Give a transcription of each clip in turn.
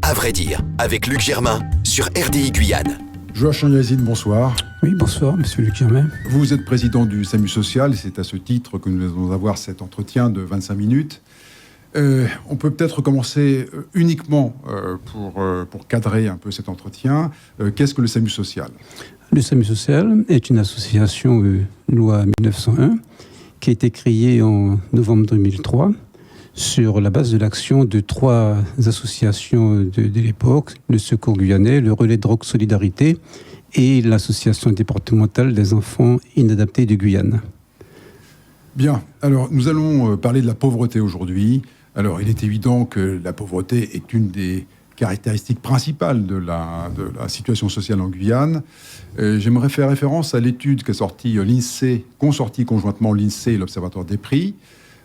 À vrai dire, avec Luc Germain sur RDI Guyane. Joachim Yazine, bonsoir. Oui, bonsoir, monsieur Luc Germain. Vous êtes président du SAMU Social, et c'est à ce titre que nous allons avoir cet entretien de 25 minutes. On peut peut-être commencer uniquement pour cadrer un peu cet entretien. Qu'est-ce que le SAMU Social ? Le SAMU Social est une association loi 1901 qui a été créée en novembre 2003 sur la base de l'action de 3 associations de l'époque, le Secours Guyanais, le Relais Drogue Solidarité et l'association départementale des enfants inadaptés de Guyane. Bien, alors nous allons parler de la pauvreté aujourd'hui. Alors il est évident que la pauvreté est une des caractéristiques principales de la situation sociale en Guyane. J'aimerais faire référence à l'étude qu'a sortie l'INSEE, qu'ont sorti conjointement l'INSEE et l'Observatoire des prix,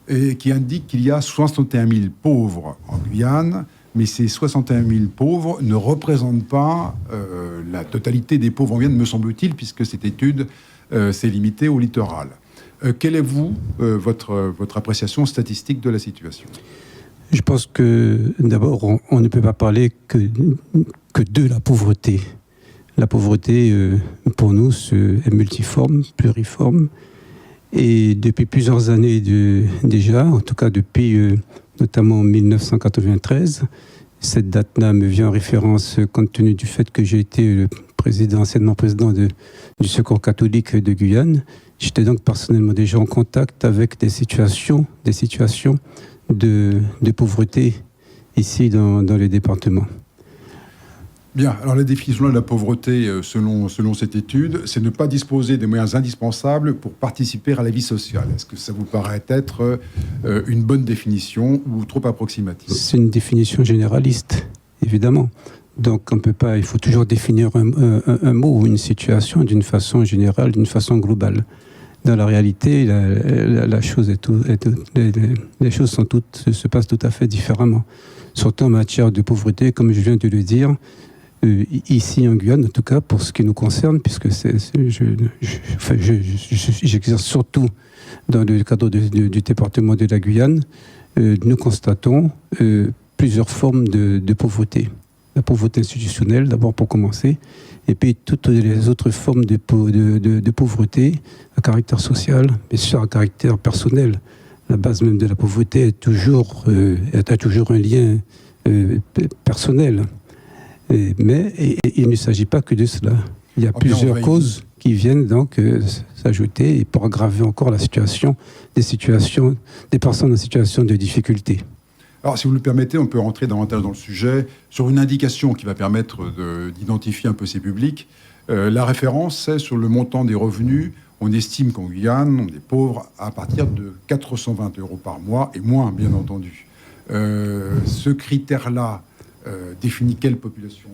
et qui indique qu'il y a 61 000 pauvres en Guyane, mais ces 61 000 pauvres ne représentent pas la totalité des pauvres en Guyane, me semble-t-il, puisque cette étude s'est limitée au littoral. Quelle est, votre appréciation statistique de la situation ? Je pense que, d'abord, on ne peut pas parler que de la pauvreté. La pauvreté, pour nous, est multiforme, pluriforme. Et depuis plusieurs années déjà, en tout cas depuis notamment 1993, cette date-là me vient en référence compte tenu du fait que j'ai été anciennement président du Secours catholique de Guyane. J'étais donc personnellement déjà en contact avec des situations de pauvreté ici dans le département. Bien, alors la définition de la pauvreté, selon cette étude, c'est ne pas disposer des moyens indispensables pour participer à la vie sociale. Est-ce que ça vous paraît être une bonne définition ou trop approximative ? C'est une définition généraliste, évidemment. Donc on peut pas, il faut toujours définir un mot ou une situation d'une façon générale, d'une façon globale. Dans la réalité, la chose les choses se passent tout à fait différemment. Surtout en matière de pauvreté, comme je viens de le dire, ici en Guyane, en tout cas pour ce qui nous concerne, puisque j'exerce surtout dans le cadre du département de la Guyane, nous constatons plusieurs formes de pauvreté. La pauvreté institutionnelle, d'abord pour commencer, et puis toutes les autres formes de pauvreté à caractère social, mais sur un caractère personnel. La base même de la pauvreté a toujours un lien personnel. Mais il ne s'agit pas que de cela. Il y a plusieurs causes qui viennent donc s'ajouter et pour aggraver encore la situation des personnes en situation de difficulté. Alors, si vous le permettez, on peut rentrer davantage dans le sujet sur une indication qui va permettre d'identifier un peu ces publics. La référence, c'est sur le montant des revenus. On estime qu'en Guyane, on est pauvre à partir de 420 € par mois et moins, bien entendu. Ce critère-là définit quelle population ?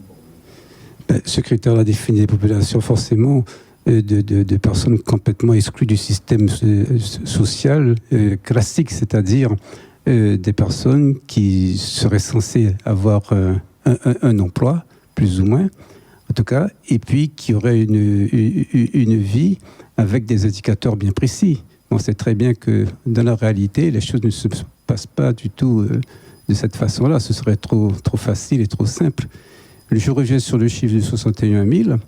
Ce critère-là définit des populations forcément de personnes complètement exclues du système social classique, c'est-à-dire des personnes qui seraient censées avoir un emploi, plus ou moins, en tout cas, et puis qui auraient une vie avec des indicateurs bien précis. On sait très bien que dans la réalité, les choses ne se passent pas du tout de cette façon-là. Ce serait trop facile et trop simple. Je reviens sur le chiffre de 61 000.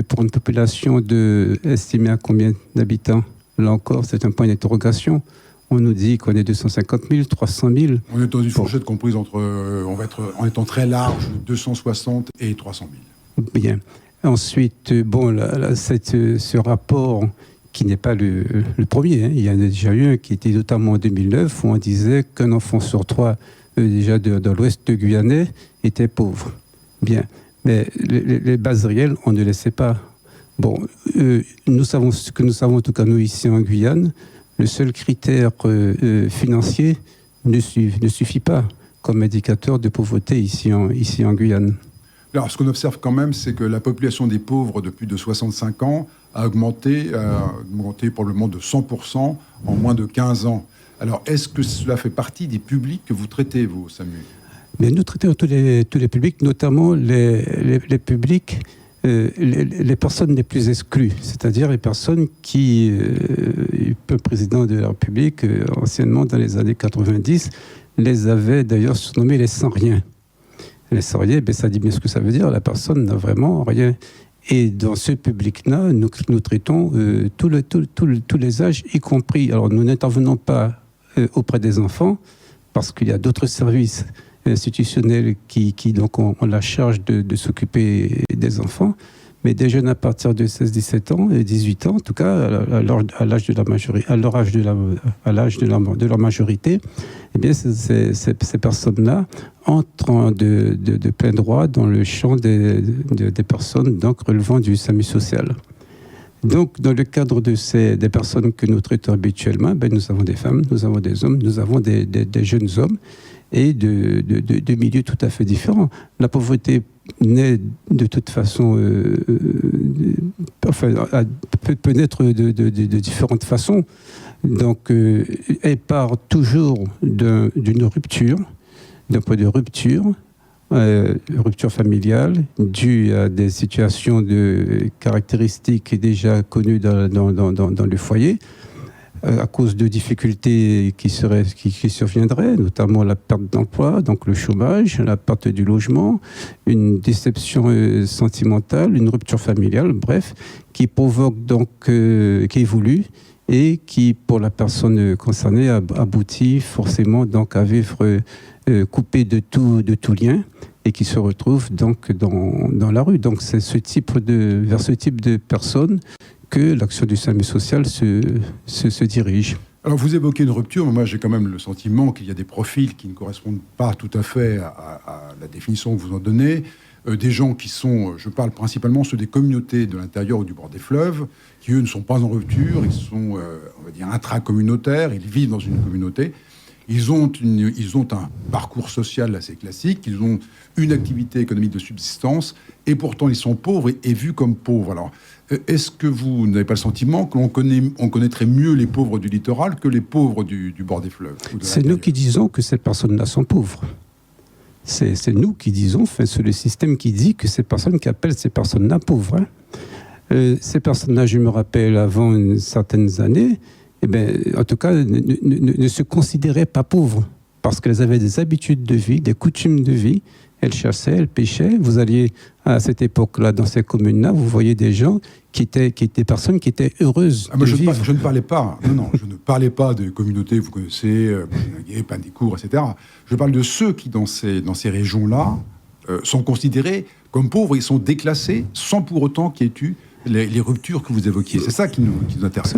Pour une population estimée à combien d'habitants ? Là encore, c'est un point d'interrogation. On nous dit qu'on est 250 000, 300 000. On est dans une fourchette comprise entre, en étant très large, 260 et 300 000. Bien. Ensuite, ce rapport qui n'est pas le premier, il y en a déjà eu un qui était notamment en 2009, où on disait qu'un enfant sur 3 déjà dans l'ouest guyanais était pauvre. Bien. Mais les bases réelles, on ne les sait pas. Bon, nous savons ce que nous savons, en tout cas nous ici en Guyane. Le seul critère financier ne suffit pas comme indicateur de pauvreté ici en Guyane. Alors, ce qu'on observe quand même, c'est que la population des pauvres de plus de 65 ans a augmenté probablement de 100% en moins de 15 ans. Alors, est-ce que cela fait partie des publics que vous traitez, vous, SAMU ? Mais nous traitons tous les publics, notamment les publics, les personnes les plus exclues, c'est-à-dire les personnes qui, le président de la République, anciennement dans les années 90, les avait d'ailleurs surnommés les sans-rien. laisse rien, ben ça dit bien ce que ça veut dire. La personne n'a vraiment rien. Et dans ce public-là, nous traitons tous les âges, y compris. Alors, nous n'intervenons pas auprès des enfants, parce qu'il y a d'autres services institutionnels qui donc ont la charge de s'occuper des enfants. Mais des jeunes à partir de 16-17 ans et 18 ans, en tout cas à l'âge de la majorité, à l'âge de leur majorité, eh bien ces personnes-là entrent de plein droit dans le champ des personnes donc relevant du SAMU social. Donc, dans le cadre des personnes que nous traitons habituellement, ben, nous avons des femmes, nous avons des hommes, nous avons des jeunes hommes et de milieux tout à fait différents. La pauvreté naît de toute façon, peut naître de différentes façons. Donc, elle part toujours d'une rupture, d'un point de rupture familiale due à des situations de caractéristiques déjà connues dans le foyer, à cause de difficultés qui surviendraient, notamment la perte d'emploi, donc le chômage, la perte du logement, une déception sentimentale, une rupture familiale, bref, qui provoque donc, qui évolue et qui, pour la personne concernée, aboutit forcément donc à vivre coupé de tout lien et qui se retrouve donc dans la rue. Donc c'est vers ce type de personnes que l'action du SAMU social se dirige. Alors vous évoquez une rupture, mais moi j'ai quand même le sentiment qu'il y a des profils qui ne correspondent pas tout à fait à la définition que vous en donnez. Des gens qui sont, je parle principalement ceux des communautés de l'intérieur ou du bord des fleuves, qui eux ne sont pas en rupture, ils sont, on va dire, intracommunautaires, ils vivent dans une communauté. Ils ont un parcours social assez classique, ils ont une activité économique de subsistance, et pourtant ils sont pauvres et vus comme pauvres. Alors, est-ce que vous n'avez pas le sentiment qu'on connaîtrait mieux les pauvres du littoral que les pauvres du bord des fleuves? C'est nous qui disons que ces personnes-là sont pauvres. C'est nous qui disons, c'est le système qui dit que ces personnes qui appellent ces personnes-là pauvres. Ces personnes-là, je me rappelle, avant certaines années, eh bien, en tout cas, ne se considéraient pas pauvres, parce qu'elles avaient des habitudes de vie, des coutumes de vie. Elles chassaient, elles pêchaient. Vous alliez à cette époque-là, dans ces communes-là, vous voyez des gens qui étaient personnes qui étaient heureuses de vivre. Je ne parlais pas, je ne parlais pas des communautés, vous connaissez, Pandicourt, etc. Je parle de ceux qui, dans ces régions-là, sont considérés comme pauvres, ils sont déclassés, sans pour autant qu'il y ait eu les ruptures que vous évoquiez. C'est ça qui nous intéresse.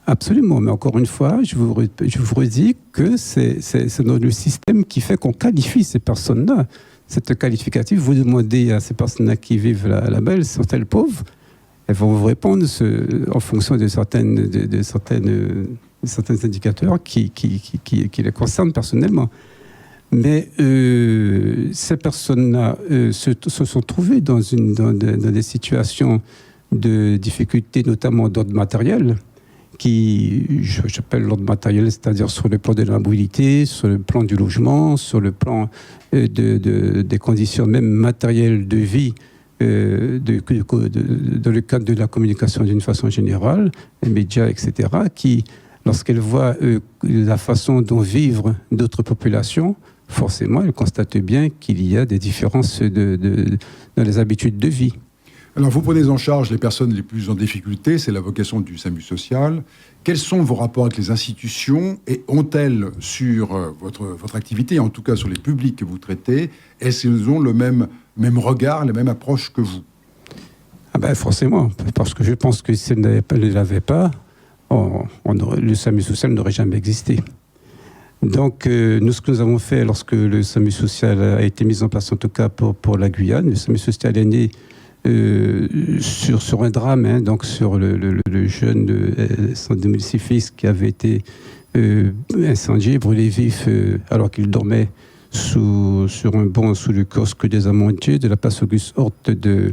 Absolument, mais encore une fois, je vous redis que c'est le système qui fait qu'on qualifie ces personnes-là. Cette qualificative, vous demandez à ces personnes-là qui vivent là-bas, sont-elles pauvres? Elles vont vous répondre en fonction de certains indicateurs qui les concernent personnellement. Mais ces personnes-là se sont trouvées dans des situations de difficultés, notamment d'ordre matériel, j'appelle l'ordre matériel, c'est-à-dire sur le plan de la mobilité, sur le plan du logement, sur le plan des conditions même matérielles de vie, dans le cadre de la communication d'une façon générale, les médias, etc., qui, lorsqu'elles voient la façon dont vivent d'autres populations, forcément, elles constatent bien qu'il y a des différences dans les habitudes de vie. Alors, vous prenez en charge les personnes les plus en difficulté, c'est la vocation du SAMU social. Quels sont vos rapports avec les institutions et ont-elles sur votre activité, en tout cas sur les publics que vous traitez, est-ce qu'elles ont le même regard, la même approche que vous? Forcément, parce que je pense que si elles ne l'avaient pas, le SAMU social n'aurait jamais existé. Donc, nous, ce que nous avons fait lorsque le SAMU social a été mis en place, en tout cas pour la Guyane, le SAMU social est né sur un drame, donc sur le jeune centre de fils qui avait été incendié, brûlé vif alors qu'il dormait sur un banc sous le kiosque des Amandiers de la place Auguste Horte de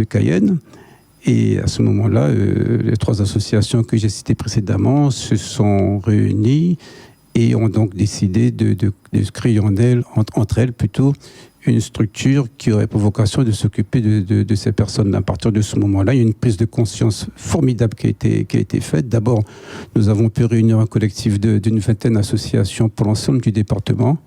Cayenne. Et à ce moment-là, les trois associations que j'ai citées précédemment se sont réunies et ont donc décidé de créer entre elles plutôt une structure qui aurait pour vocation de s'occuper de ces personnes. À partir de ce moment-là, il y a une prise de conscience formidable qui a été faite. D'abord, nous avons pu réunir un collectif d'une vingtaine d'associations pour l'ensemble du département.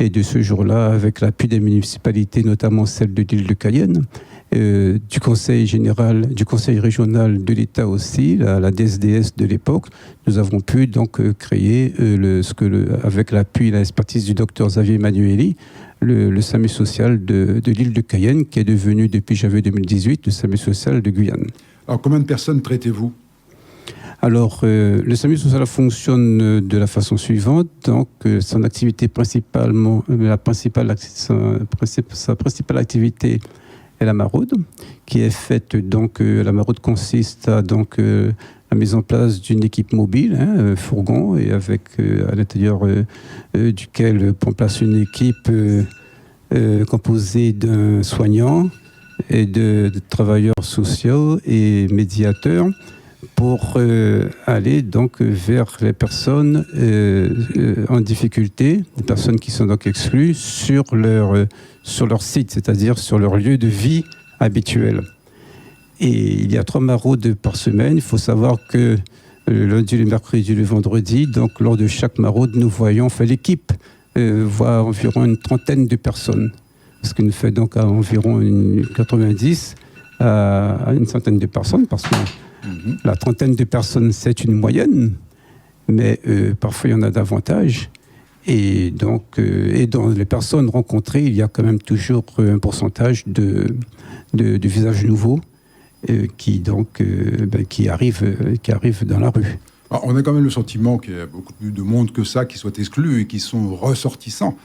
Et de ce jour-là, avec l'appui des municipalités, notamment celle de l'île de Cayenne, du conseil général, du conseil régional de l'État aussi, la DSDS de l'époque, nous avons pu donc créer, avec l'appui et l'expertise du docteur Xavier Emmanueli, le SAMU social de l'île de Cayenne, qui est devenu depuis janvier 2018 le SAMU social de Guyane. Alors combien de personnes traitez-vous ? Alors, le SAMU social fonctionne de la façon suivante. Donc, son activité principalement, sa principale activité est la maraude, qui est faite. Donc, la maraude consiste à la mise en place d'une équipe mobile, fourgon, et avec à l'intérieur duquel on place une équipe composée d'un soignant et de travailleurs sociaux et médiateurs, pour aller donc vers les personnes en difficulté, les personnes qui sont donc exclues sur leur site, c'est-à-dire sur leur lieu de vie habituel. Et il y a 3 maraudes par semaine. Il faut savoir que le lundi, le mercredi, le vendredi, donc lors de chaque maraude, l'équipe voit environ une trentaine de personnes, ce qui nous fait donc à environ 90 à une centaine de personnes, parce que la trentaine de personnes, c'est une moyenne, mais parfois il y en a davantage. Et donc, dans les personnes rencontrées, il y a quand même toujours un pourcentage de visages nouveaux qui arrivent dans la rue. Alors, on a quand même le sentiment qu'il y a beaucoup plus de monde que ça qui soit exclu et qui sont ressortissants,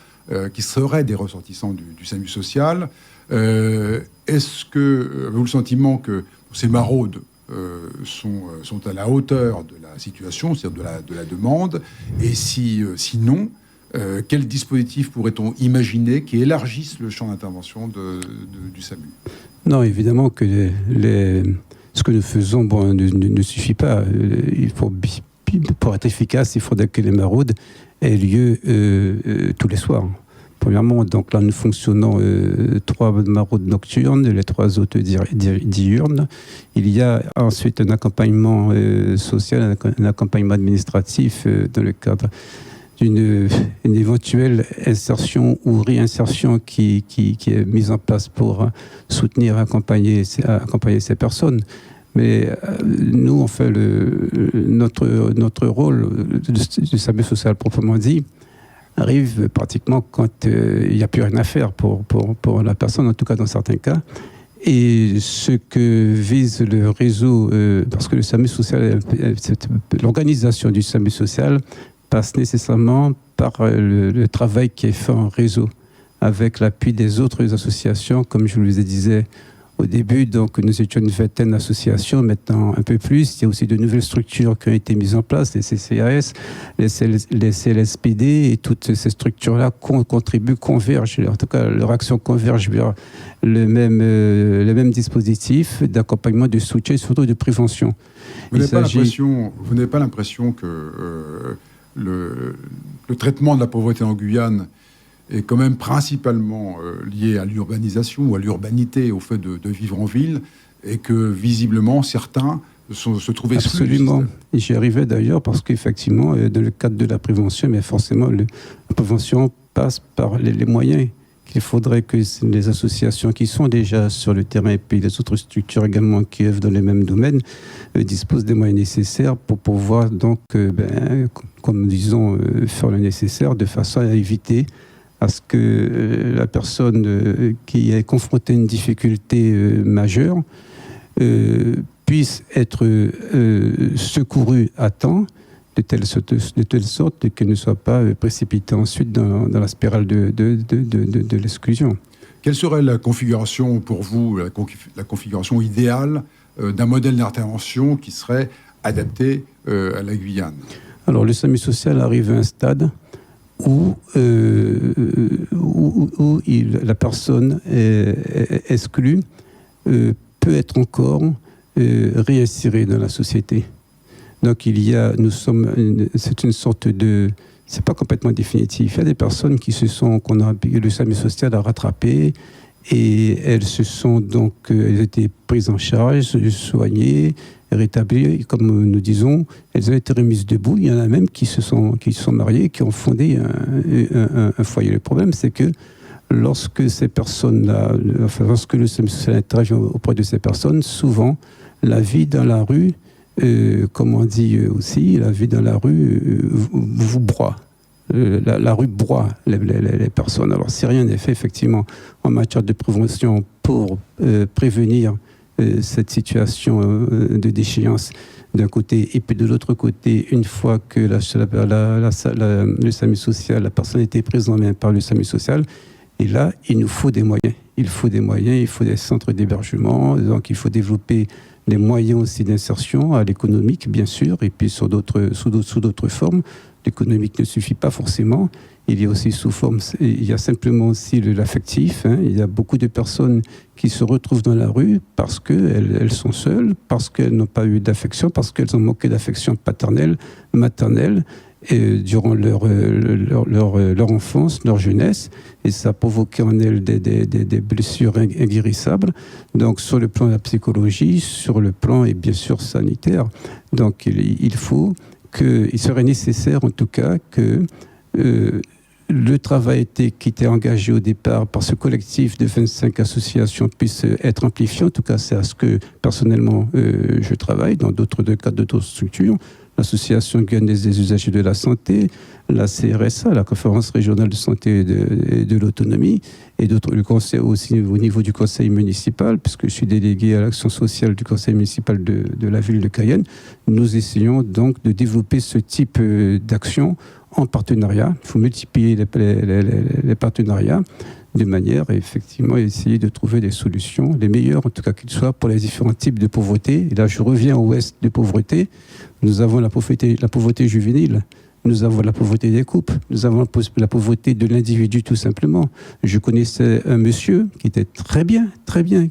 qui seraient des ressortissants du SAMU social. Est-ce que vous avez le sentiment que ces maraudes sont à la hauteur de la situation, c'est-à-dire de la demande, et sinon, quel dispositif pourrait-on imaginer qui élargisse le champ d'intervention du SAMU ? Non, évidemment que ce que nous faisons ne suffit pas. Pour être efficace, il faudrait que les maraudes aient lieu tous les soirs. Premièrement, donc là, nous fonctionnons 3 maraudes nocturnes, les 3 autres diurnes. Il y a ensuite un accompagnement social, un accompagnement administratif dans le cadre d'une éventuelle insertion ou réinsertion qui est mise en place pour soutenir, accompagner ces personnes. Mais nous, on fait notre rôle du SAMU social proprement dit, arrive pratiquement quand il n'y a plus rien à faire pour la personne, en tout cas dans certains cas. Et ce que vise le réseau, parce que le SAMU social, l'organisation du SAMU social passe nécessairement par le travail qui est fait en réseau, avec l'appui des autres associations, comme je vous le disais au début. Donc nous étions une vingtaine d'associations, maintenant un peu plus. Il y a aussi de nouvelles structures qui ont été mises en place, les CCAS, les CLSPD, et toutes ces structures-là contribuent, convergent, en tout cas leur action converge vers le même dispositif d'accompagnement, de soutien et surtout de prévention. Vous n'avez pas l'impression que le traitement de la pauvreté en Guyane est quand même principalement lié à l'urbanisation ou à l'urbanité, au fait de vivre en ville, et que visiblement certains se trouvent exclus. Absolument. Et j'y arrivais d'ailleurs parce qu'effectivement, dans le cadre de la prévention, mais forcément, la prévention passe par les moyens qu'il faudrait que les associations qui sont déjà sur le terrain et puis les autres structures également qui œuvrent dans les mêmes domaines disposent des moyens nécessaires pour pouvoir donc, comme disons, faire le nécessaire de façon à éviter à ce que la personne qui est confrontée à une difficulté majeure puisse être secourue à temps, de telle sorte qu'elle ne soit pas précipitée ensuite dans la spirale de l'exclusion. Quelle serait la configuration pour vous, la configuration idéale d'un modèle d'intervention qui serait adapté à la Guyane ? Alors, le SAMU social arrive à un stade où la personne exclue peut être encore réinsérée dans la société. Donc c'est une sorte de, c'est pas complètement définitif. Il y a des personnes le SAMU social a rattrapé Et elles se sont donc, elles étaient prises en charge, soignées, rétablies, comme nous disons, elles ont été remises debout. Il y en a même qui se sont mariées, qui ont fondé un foyer. Le problème, c'est que lorsque ces personnes-là, lorsque le SAMU social intervient auprès de ces personnes, souvent, la vie dans la rue, comme on dit aussi, la vie dans la rue vous broie. La rue broie les personnes. Alors, si rien n'est fait, effectivement, en matière de prévention pour prévenir cette situation de déchéance d'un côté, et puis de l'autre côté, une fois que le SAMU social, la personne a été prise en main par le SAMU social, et là, il nous faut des moyens. Il faut des moyens, il faut des centres d'hébergement, donc il faut développer les moyens aussi d'insertion à l'économique, bien sûr, et puis sous d'autres formes. L'économique ne suffit pas forcément. Il y a aussi il y a simplement aussi l'affectif. Il y a beaucoup de personnes qui se retrouvent dans la rue parce qu'elles sont seules, parce qu'elles n'ont pas eu d'affection, parce qu'elles ont manqué d'affection paternelle, maternelle, durant leur enfance, leur jeunesse, et ça a provoqué en elles des blessures inguérissables, donc sur le plan de la psychologie, sur le plan et bien sûr sanitaire. Donc il serait nécessaire en tout cas que le travail qui était engagé au départ par ce collectif de 25 associations puisse être amplifié. En tout cas, c'est à ce que personnellement je travaille dans d'autres cadres d'autres structures. L'Association guyanaise des usagers de la santé, la CRSA, la Conférence régionale de santé et de l'autonomie, et d'autres, le conseil aussi au niveau du conseil municipal, puisque je suis délégué à l'action sociale du conseil municipal de la ville de Cayenne. Nous essayons donc de développer ce type d'action en partenariat. Il faut multiplier les partenariats de manière à effectivement essayer de trouver des solutions, les meilleures en tout cas qu'ils soient, pour les différents types de pauvreté. Et là, je reviens au ouest de pauvreté. Nous avons la pauvreté juvénile, nous avons la pauvreté des couples, nous avons la pauvreté de l'individu tout simplement. Je connaissais un monsieur qui était très bien,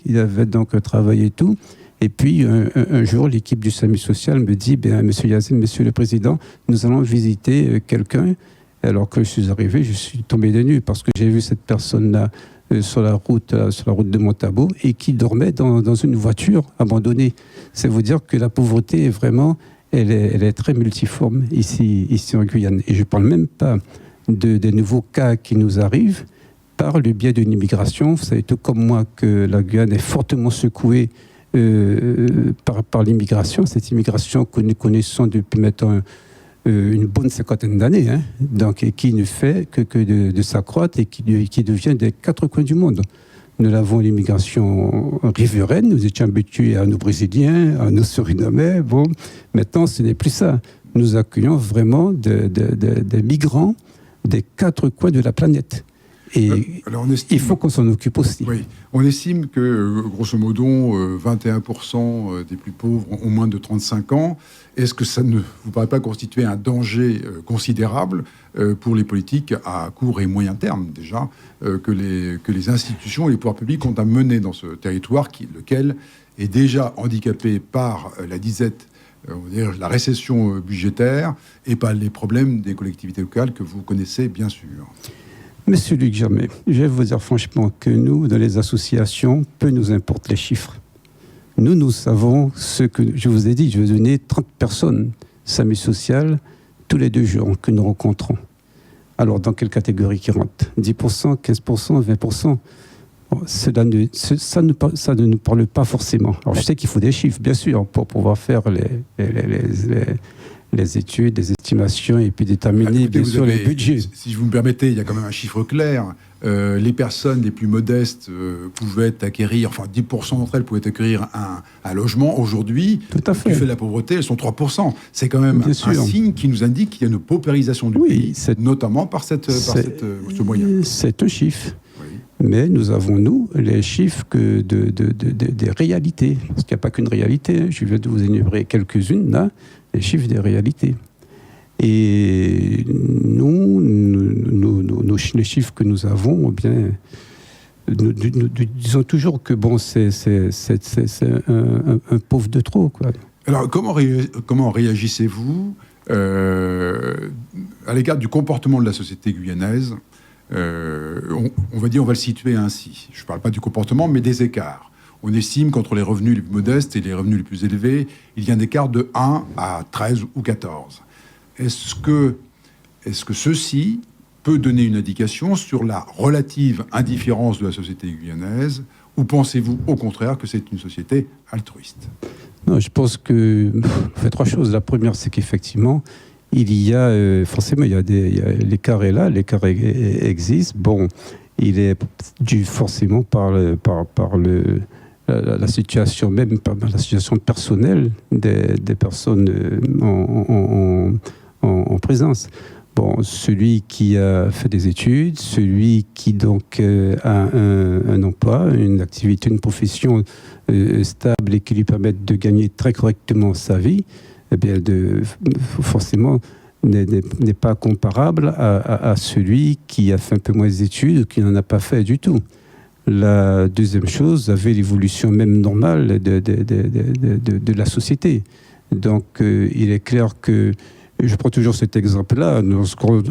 il avait donc travaillé et tout. Et puis, un jour, l'équipe du SAMU social me dit, monsieur Yazine, monsieur le président, nous allons visiter quelqu'un. Alors que je suis arrivé, je suis tombé des nues parce que j'ai vu cette personne-là sur la route de Montabo et qui dormait dans une voiture abandonnée. C'est vous dire que la pauvreté est vraiment, elle est très multiforme ici en Guyane. Et je ne parle même pas des nouveaux cas qui nous arrivent par le biais d'une immigration. Vous savez tout comme moi que la Guyane est fortement secouée par l'immigration. Cette immigration que nous connaissons depuis maintenant une bonne 50aine d'années, donc, et qui ne fait que de s'accroître et qui devient des quatre coins du monde. Nous avons l'immigration riveraine, nous étions habitués à nos Brésiliens, à nos Surinamais. Bon, maintenant, ce n'est plus ça. Nous accueillons vraiment des migrants des quatre coins de la planète. Et alors il faut qu'on s'en occupe aussi. Oui. On estime que, grosso modo, 21% des plus pauvres ont moins de 35 ans. Est-ce que ça ne vous paraît pas constituer un danger considérable pour les politiques à court et moyen terme, déjà, que les institutions et les pouvoirs publics ont à mener dans ce territoire, lequel est déjà handicapé par la disette, on va dire, la récession budgétaire et par les problèmes des collectivités locales que vous connaissez bien sûr? Monsieur Luc Germain, je vais vous dire franchement que nous, dans les associations, peu nous importent les chiffres. Nous savons ce que je vous ai dit. Je vais donner 30 personnes SAMU social tous les 2 jours que nous rencontrons. Alors, dans quelle catégorie qui rentre? 10%, 15%, 20%? Ça ne nous parle pas forcément. Alors, je sais qu'il faut des chiffres, bien sûr, pour pouvoir faire les études, les estimations et puis déterminer bien sûr les budgets. Si vous me permettez, il y a quand même un chiffre clair. Les personnes les plus modestes pouvaient acquérir, enfin 10% d'entre elles pouvaient acquérir un logement. Aujourd'hui, du fait de la pauvreté, elles sont 3%. C'est quand même un signe qui nous indique qu'il y a une paupérisation du pays, notamment par ce moyen. C'est un chiffre. Mais nous avons, nous, les chiffres des réalités. Parce qu'il n'y a pas qu'une réalité. Je viens de vous énumérer quelques-unes, là, les chiffres des réalités. Et les chiffres que nous avons, bien, nous disons toujours que bon, c'est un pauvre de trop, quoi. Alors, comment réagissez-vous à l'égard du comportement de la société guyanaise on va dire, on va le situer ainsi. Je ne parle pas du comportement, mais des écarts. On estime qu'entre les revenus les plus modestes et les revenus les plus élevés, il y a un écart de 1 à 13 ou 14. Est-ce que ceci peut donner une indication sur la relative indifférence de la société guyanaise, ou pensez-vous au contraire que c'est une société altruiste? Non, je pense que fait trois choses. La première, c'est qu'effectivement, il y a forcément, l'écart est là, l'écart existe. Bon, il est dû forcément par la situation même, par la situation personnelle des personnes en présence. Bon, celui qui a fait des études, celui qui donc a un emploi, une activité, une profession stable et qui lui permettent de gagner très correctement sa vie, eh bien, forcément, n'est pas comparable à celui qui a fait un peu moins d'études ou qui n'en a pas fait du tout. La deuxième chose, avait l'évolution même normale de la société. Donc, il est clair que je prends toujours cet exemple-là.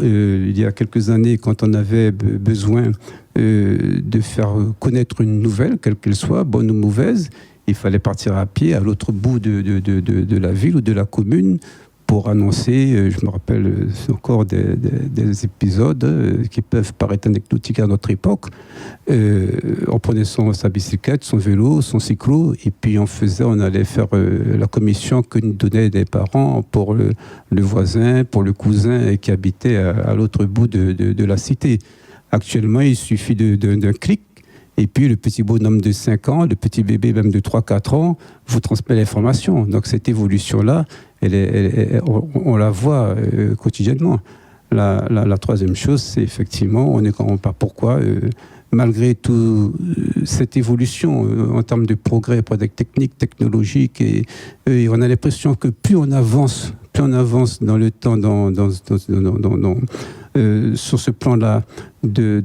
Il y a quelques années, quand on avait besoin de faire connaître une nouvelle, quelle qu'elle soit, bonne ou mauvaise, il fallait partir à pied à l'autre bout de la ville ou de la commune pour annoncer, je me rappelle encore des épisodes qui peuvent paraître anecdotiques à notre époque. On prenait sa bicyclette, son vélo, son cyclo, et puis on allait faire la commission que nous donnaient des parents pour le voisin, pour le cousin qui habitait à l'autre bout de la cité. Actuellement, il suffit d'un clic, et puis le petit bonhomme de 5 ans, le petit bébé même de 3-4 ans, vous transmet l'information. Donc cette évolution-là, on la voit quotidiennement. La troisième chose, c'est effectivement, on ne comprend pas pourquoi, malgré toute cette évolution en termes de progrès techniques, technologiques, et on a l'impression que plus on avance dans le temps, sur ce plan-là de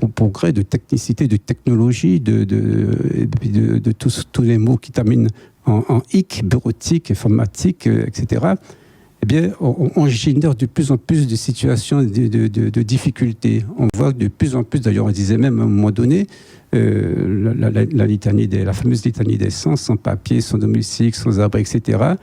progrès, de technicité, de technologie, de tous les mots qui terminent en hic, bureautique, informatique, etc., eh bien, on génère de plus en plus de situations de difficultés. On voit de plus en plus, d'ailleurs, on disait même à un moment donné, la fameuse litanie des sans papier, sans domicile, sans abri, etc.,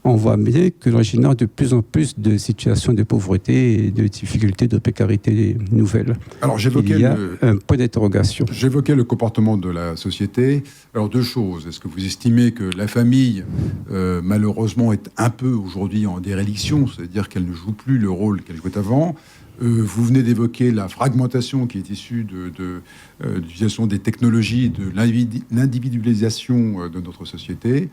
on voit bien que l'on génère de plus en plus de situations de pauvreté et de difficultés, de précarité nouvelles. Alors, il y a un point d'interrogation. J'évoquais le comportement de la société. Alors, deux choses. Est-ce que vous estimez que la famille, malheureusement, est un peu aujourd'hui en déréliction, c'est-à-dire qu'elle ne joue plus le rôle qu'elle jouait avant? Vous venez d'évoquer la fragmentation qui est issue de l'utilisation des technologies, de l'individualisation de notre société.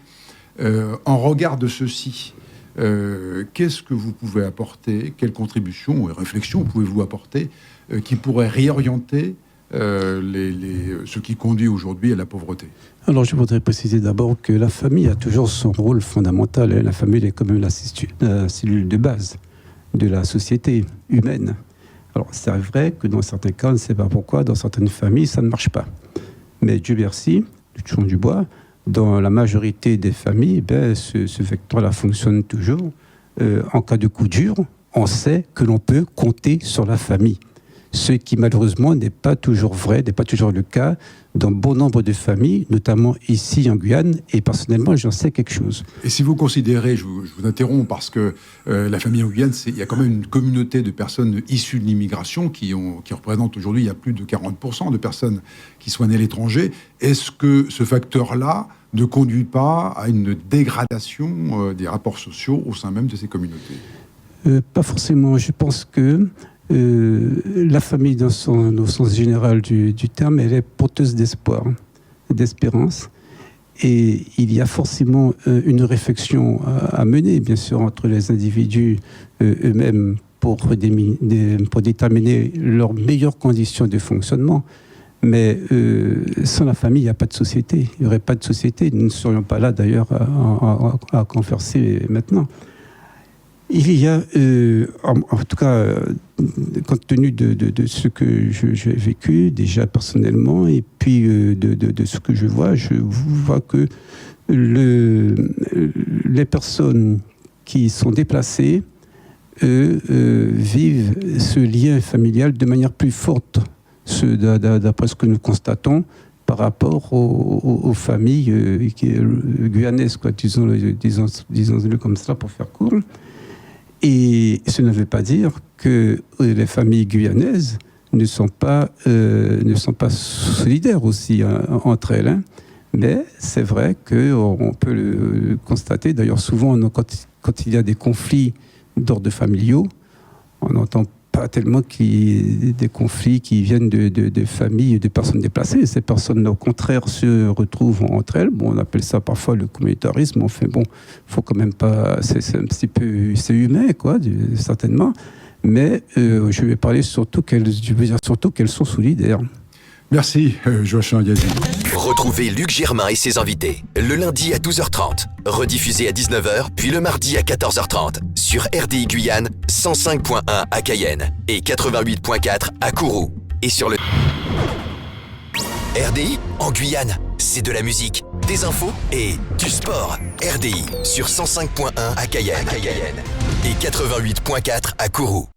En regard de ceci, qu'est-ce que vous pouvez apporter? Quelles contributions et réflexions pouvez-vous apporter qui pourraient réorienter ce qui conduit aujourd'hui à la pauvreté? Alors, je voudrais préciser d'abord que la famille a toujours son rôle fondamental. La famille est comme la cellule de base de la société humaine. Alors, c'est vrai que dans certains cas, on ne sait pas pourquoi, dans certaines familles, ça ne marche pas. Mais Dieu merci, du touchons du bois, dans la majorité des familles, ce vecteur-là fonctionne toujours. En cas de coup dur, on sait que l'on peut compter sur la famille. Ce qui, malheureusement, n'est pas toujours vrai, n'est pas toujours le cas dans bon nombre de familles, notamment ici en Guyane, et personnellement, j'en sais quelque chose. Et si vous considérez, je vous interromps, parce que la famille en Guyane, il y a quand même une communauté de personnes issues de l'immigration qui représentent aujourd'hui, il y a plus de 40% de personnes qui sont nées à l'étranger. Est-ce que ce facteur-là ne conduit pas à une dégradation des rapports sociaux au sein même de ces communautés? Pas forcément. Je pense que la famille, au sens général du terme, elle est porteuse d'espoir, d'espérance. Et il y a forcément une réflexion à mener, bien sûr, entre les individus eux-mêmes pour déterminer leurs meilleures conditions de fonctionnement. Mais sans la famille, il n'y a pas de société. Il n'y aurait pas de société. Nous ne serions pas là, d'ailleurs, à converser maintenant. Il y a, en tout cas, compte tenu de ce que j'ai vécu déjà personnellement, et puis de ce que je vois que les personnes qui sont déplacées vivent ce lien familial de manière plus forte, d'après ce que nous constatons, par rapport aux familles guyanaises, quoi, disons-le comme ça pour faire court. Et ce ne veut pas dire que les familles guyanaises ne sont pas solidaires aussi entre elles. Hein. Mais c'est vrai qu'on peut le constater. D'ailleurs, souvent, quand il y a des conflits d'ordre familiaux, on n'entend pas tellement qu'il y ait des conflits qui viennent de familles, de personnes déplacées. Ces personnes, au contraire, se retrouvent entre elles. Bon, on appelle ça parfois le communautarisme. Enfin bon, faut quand même pas... C'est un petit peu... C'est humain, quoi, certainement. Mais je vais parler surtout qu'elles sont solidaires. Merci, Joachim Yazid. Retrouvez Luc Germain et ses invités le lundi à 12h30, rediffusé à 19h, puis le mardi à 14h30 sur RDI Guyane 105.1 à Cayenne et 88.4 à Kourou. Et sur le RDI en Guyane, c'est de la musique, des infos et du sport. RDI sur 105.1 à Cayenne et 88.4 à Kourou.